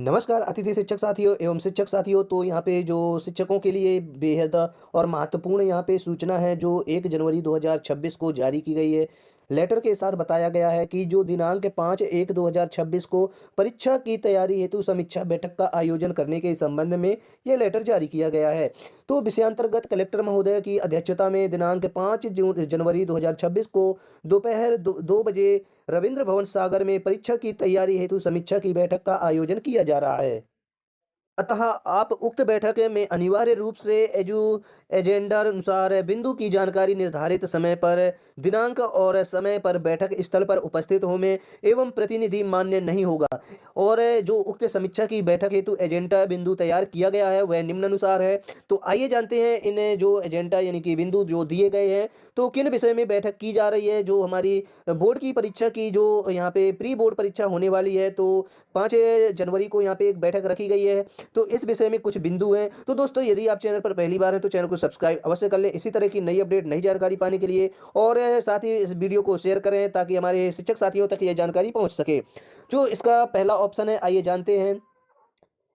नमस्कार अतिथि शिक्षक साथियों एवं शिक्षक साथियों। तो यहाँ पे जो शिक्षकों के लिए बेहद और महत्वपूर्ण यहाँ पे सूचना है जो 1 जनवरी 2026 को जारी की गई है। लेटर के साथ बताया गया है कि जो दिनांक 5/1/2026 को परीक्षा की तैयारी हेतु समीक्षा बैठक का आयोजन करने के संबंध में ये लेटर जारी किया गया है। तो विषयांतर्गत कलेक्टर महोदय की अध्यक्षता में दिनांक 5 जून जनवरी 2026 को दोपहर 2 बजे रविंद्र भवन सागर में परीक्षा की तैयारी हेतु समीक्षा की बैठक का आयोजन किया जा रहा है। अतः आप उक्त बैठक में अनिवार्य रूप से एजेंडा अनुसार बिंदु की जानकारी निर्धारित समय पर दिनांक और समय पर बैठक स्थल पर उपस्थित होने एवं प्रतिनिधि मान्य नहीं होगा। और जो उक्त समीक्षा की बैठक हेतु एजेंडा बिंदु तैयार किया गया है वह निम्नानुसार है। तो आइए जानते हैं इन जो एजेंडा यानी कि बिंदु जो दिए गए हैं तो किन विषय में बैठक की जा रही है। जो हमारी बोर्ड की परीक्षा की जो यहाँ पे प्री बोर्ड परीक्षा होने वाली है तो 5 जनवरी को यहाँ पे एक बैठक रखी गई है। तो इस विषय में कुछ बिंदु हैं। तो दोस्तों यदि आप चैनल पर पहली बार हैं तो चैनल को सब्सक्राइब अवश्य कर लें इसी तरह की नई अपडेट, नई जानकारी पाने के लिए। और साथ ही इस वीडियो को शेयर करें ताकि हमारे शिक्षक साथियों तक ये जानकारी पहुंच सके। जो इसका पहला ऑप्शन है आइए जानते हैं।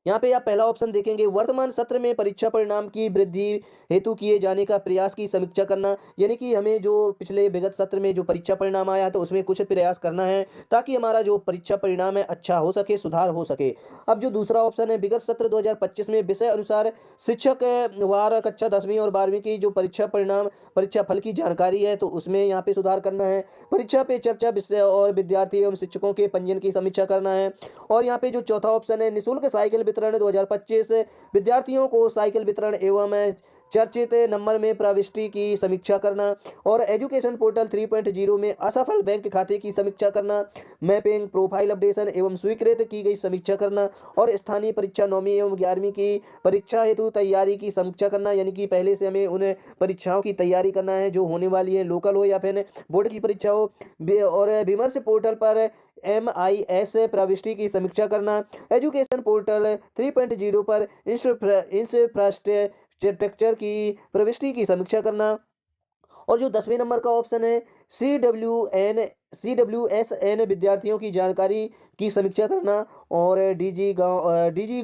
यहाँ पे आप पहला ऑप्शन देखेंगे, वर्तमान सत्र में परीक्षा परिणाम की वृद्धि हेतु किए जाने का प्रयास की समीक्षा करना। यानी कि हमें जो पिछले विगत सत्र में जो परीक्षा परिणाम आया तो उसमें कुछ प्रयास करना है ताकि हमारा जो परीक्षा परिणाम है अच्छा हो सके, सुधार हो सके। अब जो दूसरा ऑप्शन है, विगत सत्र 2025 में विषय अनुसार शिक्षक वार कक्षा 10वीं और 12वीं की जो परीक्षा परिणाम परीक्षा फल की जानकारी है तो उसमें यहाँ पे सुधार करना है। परीक्षा पे चर्चा विषय और विद्यार्थी एवं शिक्षकों के पंजीयन की समीक्षा करना है। और यहाँ पे जो चौथा ऑप्शन है, निःशुल्क साइकिल वितरण 2025 विद्यार्थियों को साइकिल वितरण एवं चर्चित नंबर में प्रविष्टि की समीक्षा करना। और एजुकेशन पोर्टल 3.0 में असफल बैंक खाते की समीक्षा करना, मैपिंग प्रोफाइल अपडेशन एवं स्वीकृत की गई समीक्षा करना। और स्थानीय परीक्षा 9वीं एवं 11वीं की परीक्षा हेतु तैयारी की समीक्षा करना। यानी कि पहले से हमें उन परीक्षाओं की तैयारी करना है जो होने वाली है, लोकल हो या फिर बोर्ड की परीक्षा हो। और विमर्श पोर्टल पर MIS प्रविष्टि की समीक्षा करना। एजुकेशन पोर्टल 3.0 पर इंफ्रास्ट्रक्चर की प्रविष्टि की समीक्षा करना। और जो 10वें नंबर का ऑप्शन है, CWSN विद्यार्थियों की जानकारी की समीक्षा करना। और DG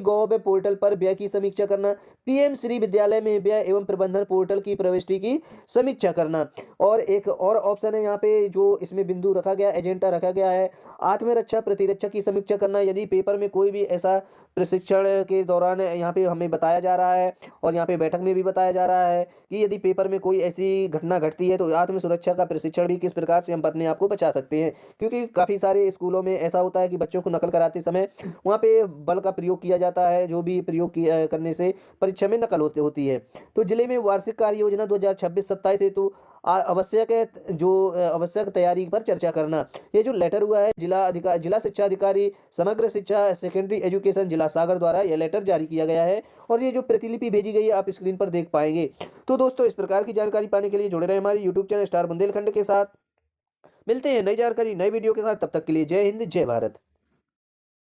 गॉव पोर्टल पर व्यय की समीक्षा करना। PM श्री विद्यालय में व्यय एवं प्रबंधन पोर्टल की प्रविष्टि की समीक्षा करना। और एक और ऑप्शन है यहाँ पे जो इसमें बिंदु रखा गया, एजेंडा रखा गया है, आत्मरक्षा प्रतिरक्षा की समीक्षा करना। यदि पेपर में कोई भी ऐसा प्रशिक्षण के दौरान यहाँ पे हमें बताया जा रहा है और यहाँ पे बैठक में भी बताया जा रहा है कि यदि पेपर में कोई ऐसी घटना घटती है तो आत्म सुरक्षा का प्रशिक्षण भी किस प्रकार से हम अपने आप को बचा सकते हैं। क्योंकि काफ़ी सारे स्कूलों में ऐसा होता है कि बच्चों को नकल कराते समय वहाँ पे बल का प्रयोग किया जाता है, जो भी प्रयोग किया करने से परीक्षा में नकल होती है। तो जिले में वार्षिक कार्य योजना 2026-27 हेतु आवश्यक तैयारी पर चर्चा करना। ये जो लेटर हुआ है जिला शिक्षा अधिकारी समग्र शिक्षा सेकेंडरी एजुकेशन जिला सागर द्वारा यह लेटर जारी किया गया है। और ये जो प्रतिलिपि भेजी गई है आप स्क्रीन पर देख पाएंगे। तो दोस्तों इस प्रकार की जानकारी पाने के लिए जुड़े रहे हमारे यूट्यूब चैनल स्टार बुंदेलखंड के साथ। मिलते हैं नई जानकारी नई वीडियो के साथ, तब तक के लिए जय हिंद जय भारत।